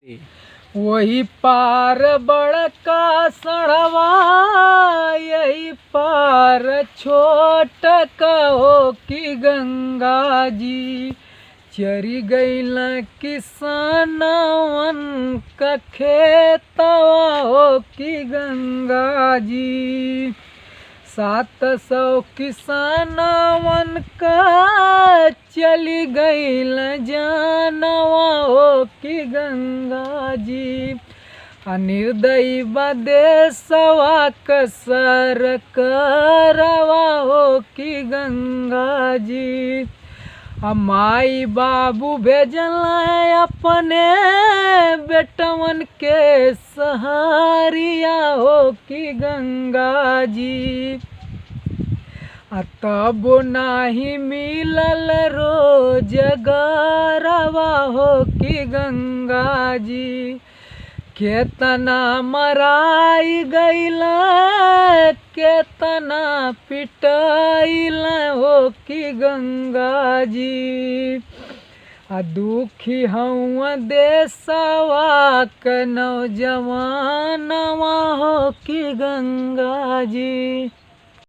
वही पार बड़का सड़वा यही पार छोट हो कि गंगा जी चरी गईल किसानवन का खेतवा हो कि गंगा जी 700 किसानवन का चली गईल जानवा हो कि गंगा जी निर्दयी देशवा कसर करवा हो कि गंगा जी माई बाबू भेजल अपने बेटवन के सहारिया हो कि गंगा जी तब नाही मिलल रोजगारवा हो कि गंगा जी केतना मराई गईल केतना पिटाइल हो कि गंगा जी दुखी हूँ देशवा के नौजवानवा हो कि गंगा जी।